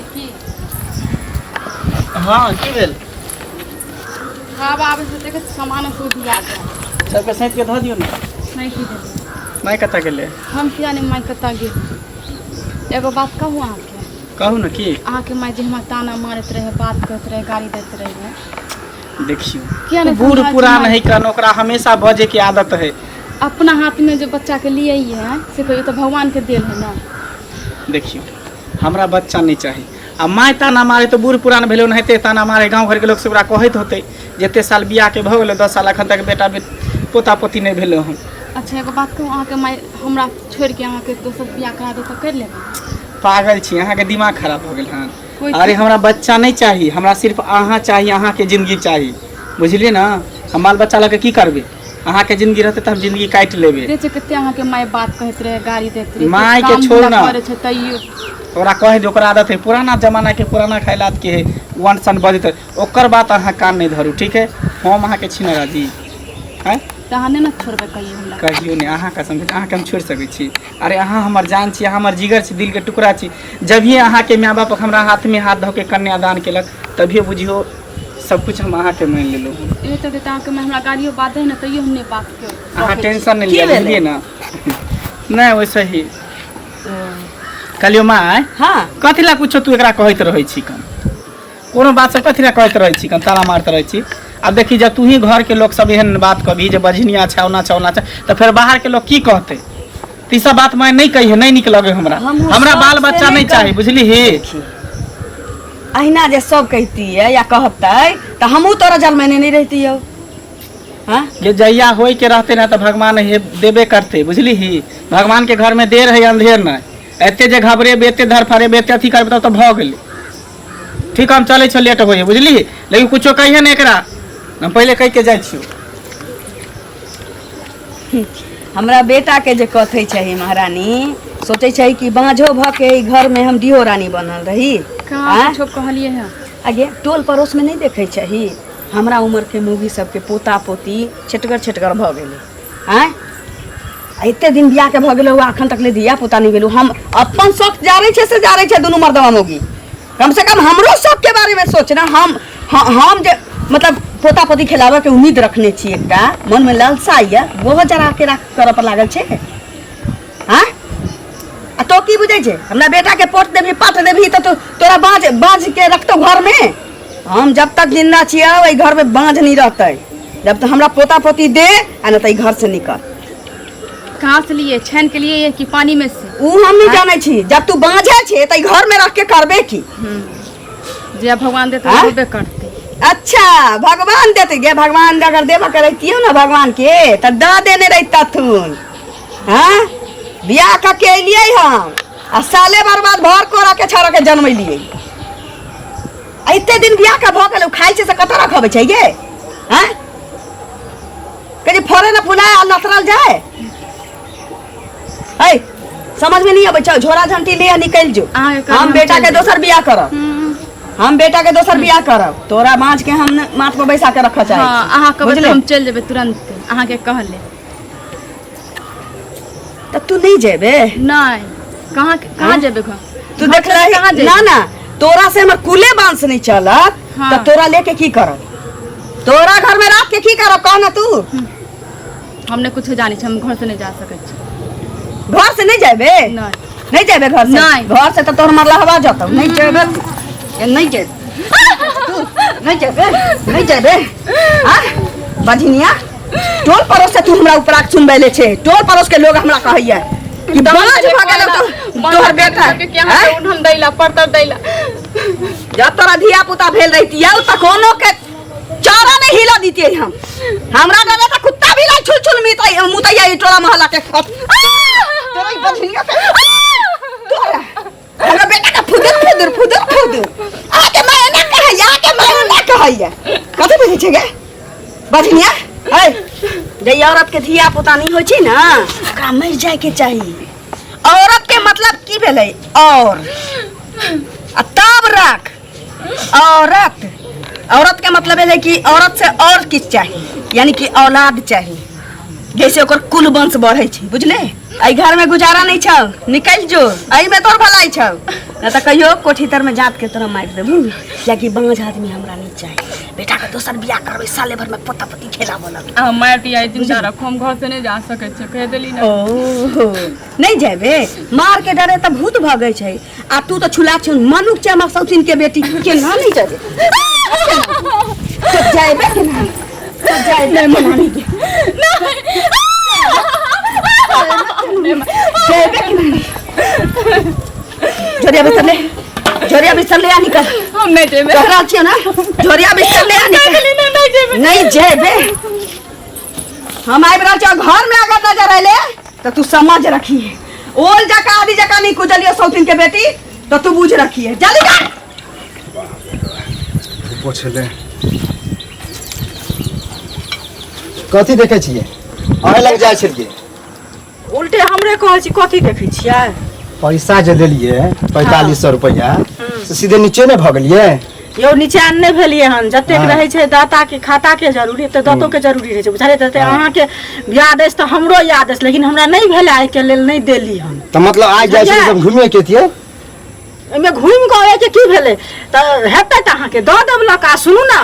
की हाँ की भेल खाब आबे से देखे सामान को दिया गया सबके सैंत के धो दियो ना नहीं की दे मैं कता गेले हम किया नहीं मैं कता गेल एगो बात कहूँ अहाँ के कहू ना की अहाँ के माय जे हमरा ताना मारत रहे बात करत रहे गाली देत रहे देखियो किया नहीं बूढ़ पुरान है कन ओकरा हमेशा बजे की आदत है। अपना हाथ में जो बच्चा के लिए ही है से कोई तो भगवान के देल है ना। देखियो हमरा बच्चा नहीं चाहिए आ माय ताना मारे तो बूढ़ पुरान भेलो नहिते ताना मारे गांव घर के लोग से ओकरा कहत होते जते साल बियाह के भ गेलो 10 साल अखन तक बेटा पोता पोती नहीं भेलो हम। अच्छा एगो बात कहूँ अहाँ के माय हमरा छोड़ के अहाँ के दोसर बियाह करा दे तो कर लेबे। पागल छी अहाँ के दिमाग खराब हो गेल हन। कोई अरे हमरा बच्चा नहीं चाहिए हमरा सिर्फ अहाँ चाहिए अहाँ के जिंदगी चाहिए बुझलिए ना। हम बाल बच्चा लगे की करबे अहाँ के जिंदगी रहते तो हम जिंदगी काट लेबे। देखे कते अहाँ के माय बात कहत रहे गाली देत रहे माय के छोड़ ना तैयो ओकरा कहे दे ओकरा आदत है पुराना जमाना के पुराना खैलात के है वन सन बजत ओकर बात अहाँ कान नहीं धरू ठीक है। हम अहाँ के छी राजी हैं तहाँ नहीं ना छोड़बे कहियो हमरा कहियो नहीं अहाँ का समझ अहाँ के हम छोड़ सकै छी। अरे अहाँ हमर जान छी अहाँ हमर जिगर छी दिल के टुकड़ा छी। जभी अहाँ के माँ बाप हमरा हाथ में हाथ धो के कन्यादान केलक तभी बुझियो सब कुछ हम अहाँ के मान लेलो। ए तो देता के मैं हमरा गालियो बात है ना तैयो हमने बात के अहाँ टेंशन नहीं लिया बुझलिए ना। नहीं वैसे ही कहलियो माय हाँ कथी ला कुछ तू एकरा कहत रहै छी कन कोनो बात से कथी ला कहत रहै छी कन ताला मारत रहै छी। अब देखी जब तू ही घर के लोग सब एहन बात कभी जे बजनिया छौना छौना तो फिर बाहर के लोग की कहते ती सब बात मैं नहीं कही नहीं निक लगे हमरा बाल बच्चा नहीं चाहिए बुझली ही। अहिना जे सब कहती है या कहते तो हमू तोरा जल में नहीं रहती हो। हाँ ये जहिया होई के रहते ना तो भगवान हे देबे करते बुझली ही। भगवान के घर में देर है अंधेर नहीं एते जे घबरे बेते धर फरे बेते अथी करबे तो भ गेलै ठीक हम चले छ लेट होई बुझली लेकिन कुछो कहिए नहीं एकरा हम पहले कह के जाय छियो। हमरा बेटा के जे कथे छै महारानी सोचे छै कि बाँझो भ के घर में हम डिहो रानी बनल रही। कहाँ कुछो कहलिए है आगे टोल पड़ोस में नहीं देखे छै हमरा उम्र के मौगी सबके पोता पोती छटगर भ गेले। हैं एते दिन बियाह के भ गेले अखन तक ले दिया पोता नहीं गेलू। हम अपन शौक जारे छै से जारे छै दुनू मर्दवा मौगी कम से कम हमरो शौक के बारे में सोचना हम जे मतलब पोता पोती खिलावे के उम्मीद रखने छी एकटा मन में लालसा ये वो जरा के करे पर लागल छै। हाँ आ तो की बुझे छै हमरा बेटा के पोट देबी पाट देबी तो तोरा बाँझ के रखतो घर में। हम जब तक जिंदा छियै ओई घर में बाँझ नहीं रहते जब तक हमरा पोता पोती दे आ न त घर से निकल। कहाँ से लिए छेन के लिए कि पानी में से ऊ हम नहीं जाने छी जब तू बाँझे छे त घर में रख के करबे की जे भगवान देते होबे करते। अच्छा भगवान देते गे भगवान अगर देवा करती ना भगवान के तो द देने रहता थून। हाँ बियाह का के लिए हम आ साले बर्बाद भर कोरा के छाड़ा के जन्म लिए इतने दिन बियाह का भ गेल खाई से कत रखबे छै गे। हाँ कहीं फरे ना फुलाए आ नतरल जाए है समझ में नहीं आवे छ झोरा झंटी ले निकल जो हम बेटा के दोसर बियाह करब हम बेटा के दोसर बियाह करब तोरा माछ के हम माथ पर बैसा के रख चाहे। हां अहाँ कहबे हम चल जेबे तुरंत अहाँ के कहले त तू नहीं जेबे नहीं कहां जेबे घर तू देख रही ना ना तोरा से हमर कुले बांस नहीं चलत त तोरा लेके की करब तोरा घर में रात के की करब कह ना तू। हमने कुछ जानी हम घर से नहीं जा सके घर से नहीं जेबे नहीं जेबे घर से नहीं घर से तो तोर मरला हवा जाता नहीं जेबे नहीं जेबे नहीं जेबे नहीं जेबे हां बधिनिया टोल पड़ोस से तू हमरा ऊपर सुनबैले छे टोल पड़ोस के लोग हमरा कहैया कि बाज भ गेल तो तोहर बेटा के क्या हम दैला पड़तर दैला जब तोरा धिया पुता भेल रहती है त कोनो के चारा नहीं हिला दीती हम हमरा डरे त कुत्ता भी लाई छुल छुल मुतैया ई टोला मोहल्ला के तोरा बधिनिया के तोरा हमरा बेटा का फुदर आके मैं ना कहैया कथि बुझै छै गे बधिनिया है जे औरत के धिया पुता नहीं होय छै ना ओकरा मर जाय के चाहिए। औरत के मतलब की भेलै और तब रख औरत के मतलब है कि औरत से और किछ चाहिए यानी कि औलाद चाहिए जैसे ओकर कुल वंश बढ़े छै बुझले। आई घर में गुजारा नहीं छौ, निकल जो, आई में तोर भलाई छौ। न त कहियो कोठी तर में जात के तोरा मार देबू, लेकि बांझ आदमी हमरा नहीं चाहिए। बेटा के दोसर बियाह करबै, साले भर में पोता पोती खेला बोलब। आ माटी आई जिंदा रखो, हम घर से नहीं जा सके छै, कह देली ना। ओ नहीं जेबे, मार के डरे त भूत भगे छै। आ तू तो छुला छ, मनुख छ, हमर सौतिन के बेटी के ना नहीं जेबे। तो जाएबे के ना, तो जाएबे के ना नहीं। जेबे के ना। झोरिया बिस्तर ले, झोरिया बिस्तर ले आ, निकल। हम नहीं जेबे, तोहरा छियो ना, झोरिया बिस्तर ले आ, निकल। नहीं जेबे, हम आइब रहल छियो घर में। अगर नजर आइले तो तू समझ रखिए, ओल जका आदि जका नहीं कुचलियो सौतिन के बेटी, तो तू बुझ रखिए। जल्दी कर। पोछले कथी देखे छिए, आए लग जाय छिए। उल्टे हमरे कहै छी, कथी देखै छियै? पैसा जे देलिए 4500 रुपया से सीधे नीचे में भ गेलिए। यो नीचान नहीं भेलिए हन, जतेक रहे छै दाता के खाता के जरूरी, त दातो के जरूरी रहे छै, बुझाले। त अहाँ के याद अछि त हमरो याद अछि, लेकिन हमरा नहीं भेले, आइ के लेल नहीं देली हन। त मतलब आज जाय छी सब घूमे के थिए, एमे घूम के आवे के की भेले? त हेतै त अहाँ के द देबलक। आ सुनू ना,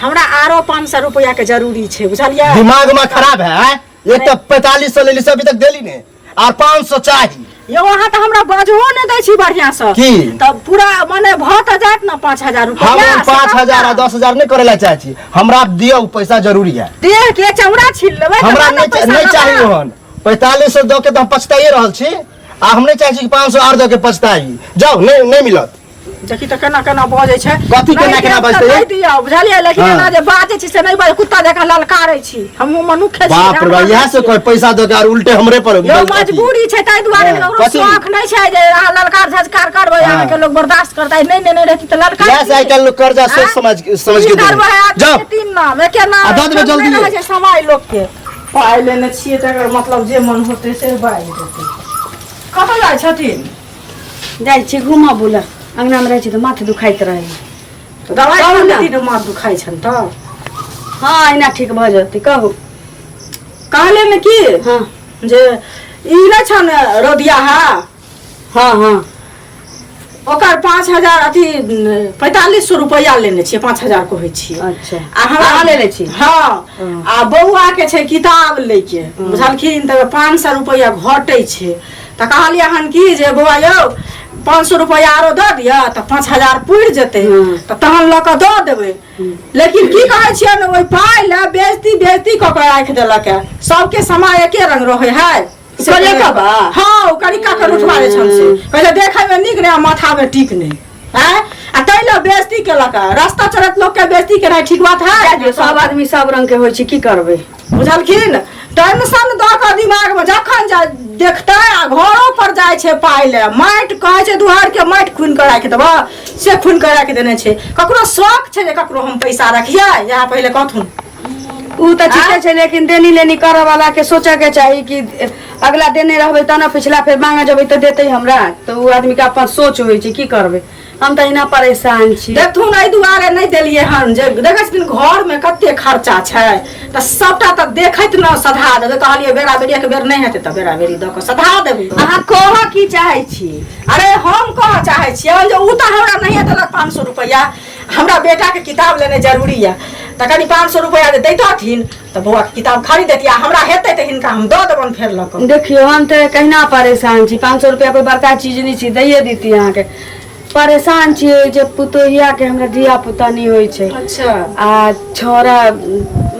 हमरा आरो 500 रुपया के जरूरी छै, बुझलिए। दिमाग में खराब है। एक तो 4500 लेली से अभी तक देली ने, और 500 चाहिए। यो वहाँ तो हमरा बजहो ने दै छी बढ़िया से की तब पूरा माने भत जात ना 5000 रुपया। हम 5000 आ 10000 नहीं करे ला चाहे छी, हमरा दियो पैसा जरूरी है। देह के चौड़ा छील लेबै, हमरा नहीं चाहिए हन। 4500 दो के तो हम पछताइए रहल छी, आ हम नहीं चाहे छी कि 500 और दो के पछताई। जाओ, नहीं मिलत। देखी त केना केना बजै छै, कथी केना बजतै? नहीं दिया, बुझलिए। लेकिन एना जे बाजै छी से नहीं बाजै, कुत्ता जकां ललकारै छी। हम मनुख छी। बाप रे, यह से कोई पैसा दो के और उल्टे हमरे पर यो मजबूरी छै, ताई दुआरे ककरो शौक नहीं छै जे अहाँ ललकार झजकार करबै। अहाँ के लोग बर्दाश्त करतै, नहीं रहती त ललकार। यह से आई कल लोग कर्जा सोच समझ के दे। जाओ, तीन नाम एके नाम दे देबै जल्दी रहै छै समय लोग के। पाइ लेने छियै तकर मतलब जे मन होतै से बाइ देतै। कतऽ जाइ छथिन? जाइ छी घुमा बुला, अंगना में रहै छी त माथ दुखाइत रहै। तो दवाई खा लेती त माथ दुखाइ छन त। हां एना ठीक भ जतै। कहू कहले ने की? हां जे ई नै छन रोदिया। हां ओकर 5000 अथी 4500 रुपया लेने छियै, 5000 कहै छियै। अच्छा आ हमरा लेने छी। हां आ बौआ के छै किताब लेके, बुझलखिन। त 500 रुपया घटै छै। त कहलिए हन की जे बौआ यौ 500 रुपया आरो दऽ दिया त 5000 पुरि जेतै, त तहन ल क दऽ देबै। लेकिन की कहै छियै ने, ओइ पाइ ले बेइज्जती क के राखि देलक है। सबके समय एके रंग रहै है। कले कबा हां कनिका के उठवा दे छन से, कहले देखै में नीक ने, माथा में टीक नहीं है। आ तैले बेइज्जती केलक। रास्ता चलत लोग के बेइज्जती केनाइ ठीक बात है? सब आदमी सब रंग के होइ छै, की करबै, बुझलखिन। टेंशन द के दिमाग में जखन देखते आ घरों पर जाय छै पाइ ले, माटि कहै छै दुहार के माटि खुनि के राखि देबा, से खुनि के राखि देने छै। ककरो शौक छै जे ककरो हम पैसा रखिए, यहाँ पहले कहथुन। उ त ठीके छै, लेकिन देनी लेनी करे वाला के सोचे के चाहिए कि अगला देने रहबै त ना, पिछला फिर मांगा जबै त देतै हमरा। तो उ आदमी के अपन सोच होइ छै, की करबै। हम त इना परेशान छी। देखथुन एहि दुआरे नहीं देलिए हन जे देखै छथिन घर में कते खर्चा छै, त सबटा त देखैत न सधा देबै। कहलिए बेरा बेरिया के बेर नहीं हेतै त बेरा बेरी द के सधा देबै। अहाँ कह की चाहै छी? अरे हम कह चाहै छी जे उ त हमरा नहीं देलक 500 रुपया, हमरा बेटा के किताब लेने जरूरी है, त कनी 500 रुपया दे दैतथिन त बौआ के किताब खरीद देतिया। हमरा हेतै त हिनका हम द देबन फेर ल के। देखियो हम त कहिना परेशान छी, 500 रुपया कोई बड़का चीज नहीं छी, दैये देती अहाँ के। परेशान छियै जे पुतोहिया के हमरा दिया पुता नहीं होय छै। अच्छा आ छोरा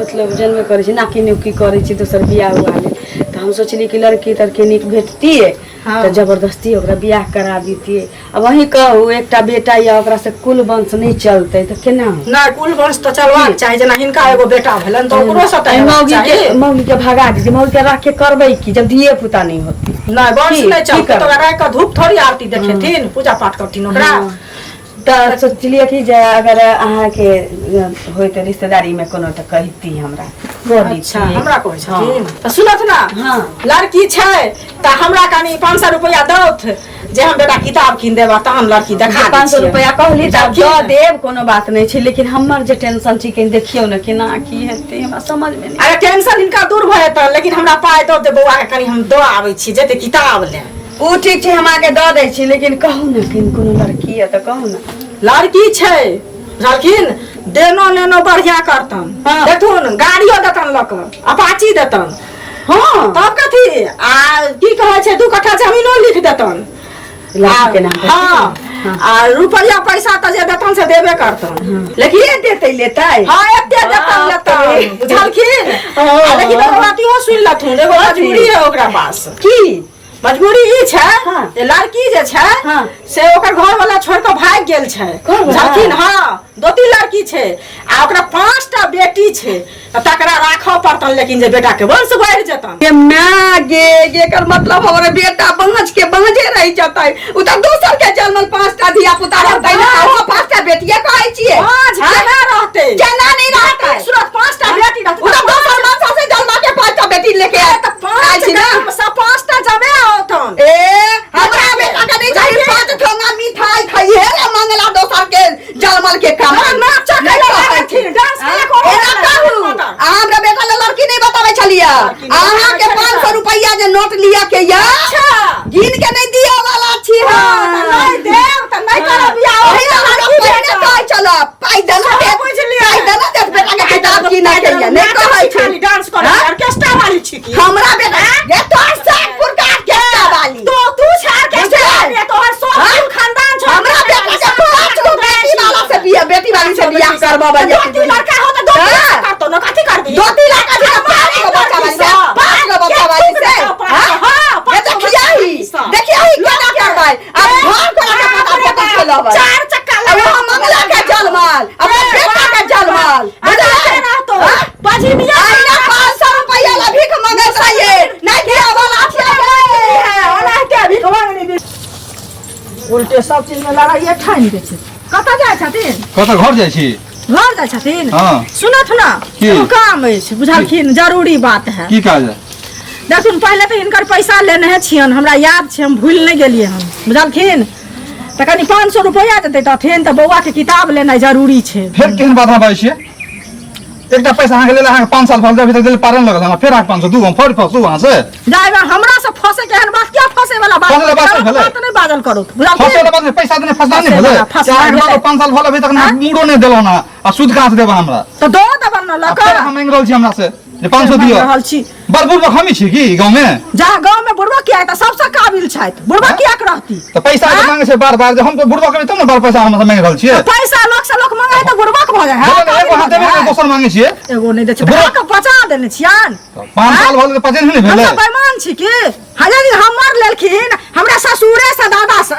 मतलब जन्म करे छै, नाकी नुकी करे छै, दोसर बियाह हुआ ले। त हम सोचली कि लड़की तड़के नीक भेटतिए त जबरदस्ती ओकरा बियाह करा दीतिए। अब वही कहू एकटा बेटा या ओकरा से कुल वंश नहीं चलते त केना? ना कुल वंश त चलबाक चाही, जेना हिनका एगो बेटा भेलन त ओकरो से त मौगी के भगा दीजिए। मौगी के राख के करबै की जब दिए पुता नहीं होती? ना वंश नहीं चलते त राख के धूप थोड़ी आरती देखेथिन, पूजा पाठ करथिन ओकरा। त तो सोचलिए कि जे अगर अहाँ के होते रिश्तेदारी में कोनो तो कहती हमरा अच्छा हमरा कहै छथिन हाँ। त सुनत ना हाँ। लड़की छै त हमरा कनी 500 रुपया दौथ जे हम बेटा किताब कीन देबा तहन लड़की देखा 500 रुपया कहली तब तब दऽ देब, कोनो बात नहीं छै, लेकिन हमर जे टेंशन छी कहीं देखियो न केना की हेतै हमरा समझ में नहीं। अरे टेंशन इनका दूर भ जेतै, लेकिन हमरा पाय दऽ दे बौआ के कनी हम दऽ आबै छी जेते किताब ले। ओ ठीक छै, हम आके दऽ दै छी, लेकिन कहू न कि कोनो लड़की है तो कहू न। लड़की छै लेकिन देनो लेनो बढ़िया करतन। हाँ। देखथुन गाड़ियो देतन लक अपाची देतन। हाँ तब कथी आ की कहै छै 2 कट्ठा जमीनो लिख देतन लड़की के नाम पे। हाँ आ रुपया पैसा त जे देतन से देबे करतन। लेकिन के देतै लेतै? हाँ एते देतन लेतन बुझलखिन। हाँ। लेकिन एगो बात इहो सुनि लथुन, एगो मजबूरी है ओकरा पास। की मजबूरी ई छै हाँ। जे लड़की जे छै हाँ। से ओकर घर वाला छोड़ के भाग गेल छै। घर वाला? बुझलखिन। हाँ 2-3 लड़की छै आ ओकरा 5टा बेटी छै, त तकरा राखऽ पड़तन, लेकिन जे बेटा के वंश बढ़ि जेतन। के माँ गे एकर मतलब हमर बेटा बाँझ के बाँझे रहि जतै, उ त दोसर के जन्मल 5टा धिया पुता रहतै ना, ओ 5टा बेटिया कहै छियै। पाँच केना रहतै? केना नहीं रहतै? सूरत 5टा बेटी रहतै। उ त दोसर माथा से जन्मा के 5टा बेटी लेके आयल त 5टा जमे होतन। ए हमरा बेटा के नहीं चाहिए 5 ठोंगा मिठाई खाइए रे मंगला दोसर के जन्मल के काम। नाच नहीं डांस करे एना कहू हमरा बेटा ले लड़की नहीं बताबै छलिया। अहाँ के 500 रुपया जे नोट लिया के या गिन के नहीं दिया वाला छी। नहीं देव त नहीं करब बियाह। ओही ना लड़की देने कहै छला पाई देना दे, पाई देना दे बेटा के किताब की ना के या नहीं कहै छै। खाली डांस करे ऑर्केस्ट्रा वाली छी की? हमरा बेटा ये तो सातपुर का केटा वाली तो तू छाड़ के से तोहर सब खानदान छ। हमरा बेटा के 5 गो बेटी वाला से बियाह, बेटी वाली से बियाह करबाबा। 2 लड़का हो त 2 करतो न कथी करबी? 2-3 लाख का 5 गो बच्चा वाली से 5 गो बच्चा वाली से हां ये देखिए ही केना करबै। अब घर को पता पता चलबै 4 चक्का अब हम मंगला के जलमाल अपने बेटा के जलमाल अरे ना तो बाजी मिया आइना 500 रुपया ला भीख मांगे चाहिए नहीं दिया वाला है ओला के भी कमांगनी दी। उल्टे सब चीज में लड़ाई ठान दे छै। कतऽ जाय छथिन? कतऽ घर जाइ छी? घर जाय छथिन। हाँ। सुनत ना की? एगो काम अछि बुझलखिन, जरूरी बात है। की काज है? देखुन पहले तो हिनकर पैसा लेने छियन, हमरा याद छै, हम भूल नहीं गेलिए हम बुझलखिन। त कनी 500 रुपया देतै तथिन त बौआ के किताब लेनाइ जरूरी छै। फेर केहन बात में बाजै छियै? एकटा पैसा अहाँके लेल अहाँके 5 साल भऽ गेल, अभी तक दिल पारन लगल, हमरा फेर अहाँके 500 दू हम फड़ फसू अहाँ से। जाइबा हमरा से फंसे के एहन बात क्या फंसे वाला बात? फंसे वाला बात गलत भेलै। बात नहीं बाजल करू फसे बुझलखिन। वाला बात में पैसा देने फसना नहीं फसे भेलै। वाला, फसना चाहे भेलै। हमरा 5 साल भऽ अभी तक ना मूड़ो नहीं देलौ ना, आ सूद कहाँ से देबा हमरा? तो दो देबन न आ लका। फेर हम मांग रहल छी हमरा से जे 500 दियौ। रहल छी बड़ बुढ़बा हमी छी की गांव में? जा गांव में बुढ़बा किया है त सबसे काबिल छैथ, बुढ़बा किया के रहती? तो पैसा जे मांगे छै बार-बार, जे हम तो बुढ़बा करबै तब ने बार पैसा हमरा से मांग रहल छियै। पैसा लोग से लोग मांगे त बुढ़बा के भ जाय है। एगो हाथ देबै कि दोसर मांगे छियै? एगो नहीं दे छै, बुढ़बा- के बचा देने छियन। 5 साल भऽ गेल पचे नहीं भेलै। हम बेईमान छी की? हजार हमर लेलखिन, हमरा ससुरे से दादा से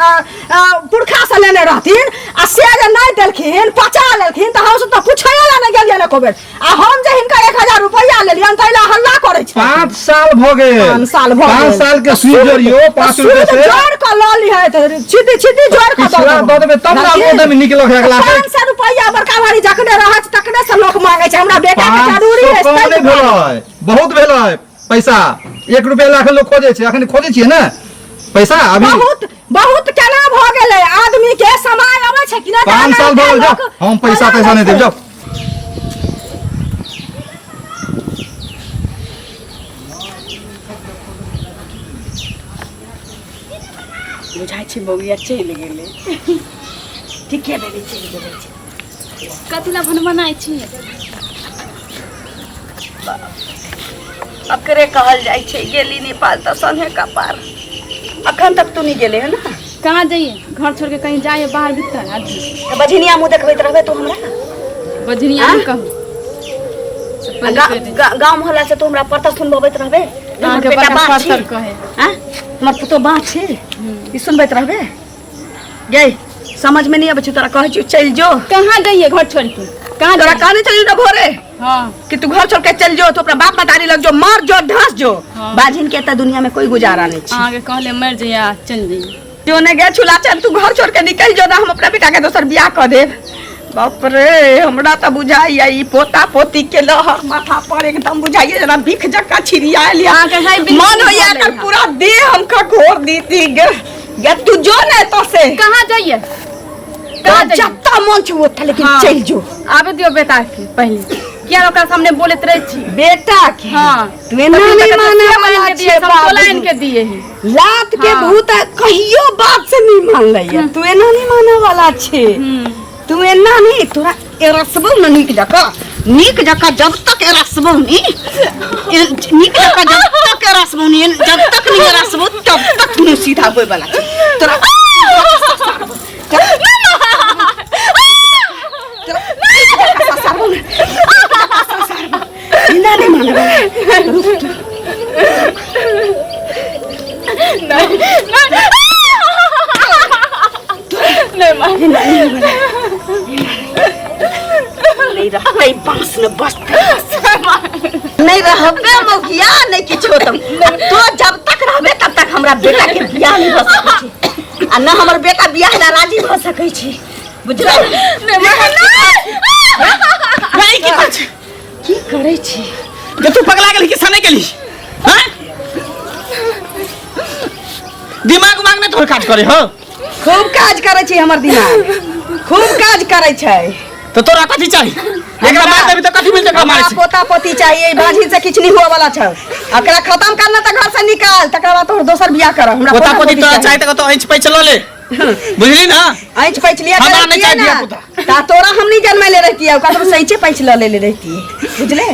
पुरखा से लेने रहथिन, आ से जे नहीं देलखिन, पचा लेलखिन त हम सब त पूछै ला नहीं गेलियन एको बेर। आ हम जे हिनका 1000 रुपया लेलियन तैला हल्ला करे छै। 5 साल भऽ गेल। 5 साल भऽ गेल। 5 साल के सूद जोड़ियो 5 रुपए से जोड़ के लऽ ली है त छिदी छिदी जोड़ के पिछला दऽ देबै तब ना ओदे में निकल के अगला के। 500 रुपया बड़का भारी जखने रहत तखने से लोग मांगे छै। हमरा बेटा के 500 जरूरी है। कम नहीं भेलै, बहुत भेलै पैसा। 1 रुपया लाख लोग खोजे छै, अखन खोजे छियै ना पैसा अभी। बहुत बहुत केना भ गेलै आदमी के समय आवे छै कि ना? 5 साल भऽ गेल, जाओ हम पैसा नहीं देब, जाओ। बुझाइ छै बौआ चलि गेलै। ठीके बेबी चलि गेलै। कथी ला भनभनाइ छी? अकरे कहल जाइ छै गेली नेपाल त संगे कपार। अखन तक तू नहीं गेले है ना? कहाँ जाइए? घर छोड़ के कहीं जाइए बाहर भीतर आदमी? त बझिनिया मुंह देखबैत रहबे तू हमरा। बजनिया हाँ? नहीं कहू। सब पहले कह दे। गांव मोहल्ला से तू हमरा पता सुनबैत रहबे। अहाँ के बड़ा परतर कहे। हां हमर पुतो बात छै ई सुनबैत रहबे। गई समझ में नहीं आबै छै, तोरा कहै छी चल जो। कहाँ जाइए घर छोड़ के? कहाँ तोरा जाइए? कहने चली ना भोरे हाँ कि तू घर छोड़ के चल जो, तो अपना बाप मतारी लग जो, मार जो ढास जो। हाँ। बाजिन के त दुनिया में कोई गुजारा नहीं छै। अहाँ के कहले मर जाइए चल जाइए। जो ने गए छुला चल तू घर छोड़ के निकल जो ना हम अपना बेटा के दोसर बियाह कर दे। बाप रे हमरा तो बुझाइए ई पोता पोती के लहर माथा पर एकदम बुझाइए जना बिख जका छिरिया लिया मन होया कर पूरा देह हमका घोर दीती गे तू जो ने तो से कहाँ जाइए जत्ता मन छुओ था लेकिन हाँ। चल जो आवे दियो बेटा के पहले क्या ओकरा सामने बोलत रहे छी। बेटा के हाँ तू नहीं माने वाला दिए छे सब बाबू। इनके दिए है। लात के हाँ। भूत कहियो बात से नहीं मान लइया तू एना नहीं माने वाला छे तू एना नहीं तोरा एरसबो न नीक जका जब तक एरसबो नहीं नीक जका जब तक एरसबो नहीं जब तक नहीं एरसबो तब तक तू सीधा होय वाला छे तोरा इना नहीं माने वाला नहीं रहबे बांस न बस नहीं रहबे मौकिया नहीं किछो तुम तो जब तक रहबे तब तक हमरा बेटा के बियाह नहीं हो सकै छै आ न हमर बेटा बियाह ला राजी भ सकै छै बुझलो नहीं की करे छी जे तू पगला गेली कि सने गेली हैं दिमाग उमाग में तोहर काज करे हो खूब काज करे छी हमर दिमाग खूब काज करे छै तो तोरा कथी चाही एकरा मार देबी तो कथी मिल जकरा मारे छै पोता पोती चाहिए बाजी से किछ नहीं हुआ वाला छै एकरा खत्म करना त घर से निकाल तकर बाद तोहर दोसर बियाह कर हमरा पोता पोती तो चाहे त तो ऐंच पैच ल ले बुझली ना ऐंच पैच लिया हमरा नहीं चाहिए ना पोता। ता तोरा हम नहीं जन्म ले रहती है ओकरा तो सहीचे पैच ले रहती है बुझले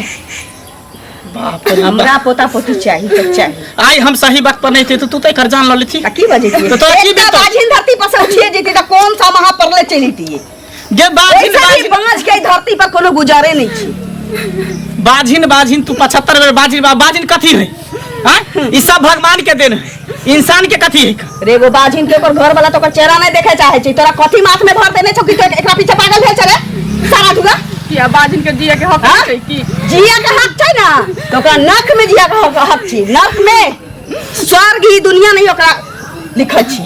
बाप रे हमरा पोता पोती चाहिए तो चाहिए आई हम सही वक्त पर नहीं थे तो तू तो कर जान ल लेथी आ की बजे थी तो तोरा की एकटा देतो? बाजिन धरती पर से उठिए जेती त कौन सा महा परले चली थी गे बाजिन ऐसे ही बाजिन बांझ के धरती पर कोनो गुजारे नहीं छी बाजिन बाजिन तू 75 बेर बाजिन बाजिन कथी है हैं ई सब भगवान के देन है इंसान के कथी है रेगो बाजिन के ऊपर घर वाला तो ओकर चेहरा नहीं देखे चाहे छी तोरा कथी माथ में भर देने छौ कि तो एकरा पीछे पागल भेल छले सारा दुगा किया बाजिन के दिए के हक हाँ? छै की जिया के हक छै ना तो ओकरा नख में जिया के हक छी नख में स्वर्ग ही दुनिया नहीं ओकरा लिखल छी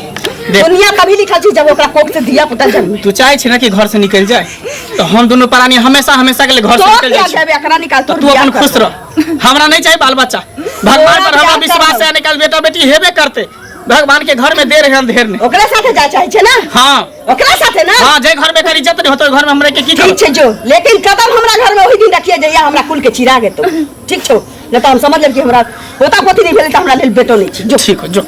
दुनिया कभी लिखल छी जब ओकरा कोख से दिया पुतल जन्म तू चाहे छी ना कि घर से निकल जाए तो हम दोनों प्राणी हमेशा हमेशा के लिए घर से तो निकल क्या जाए जाबे एकरा निकाल तो तू अपन खुश रह हमरा नहीं चाहिए बाल बच्चा भगवान पर हमरा विश्वास है निकल बेटा बेटी हेबे करते भगवान के घर में दे रहे अंधेर ने ओकरा साथे जा चाहे छै ना हां ओकरा साथे ना हां जे घर में कर इज्जत नहीं होतो घर में हमरे के की ठीक छै जो लेकिन कदम हमरा घर में ओही दिन रखिए जइया हमरा कुल के चिरा गे तो ठीक छौ न तो हम समझ लेब कि हमरा पोता पोती नहीं भेल त हमरा लेल बेटो नहीं छी जो ठीक हो जो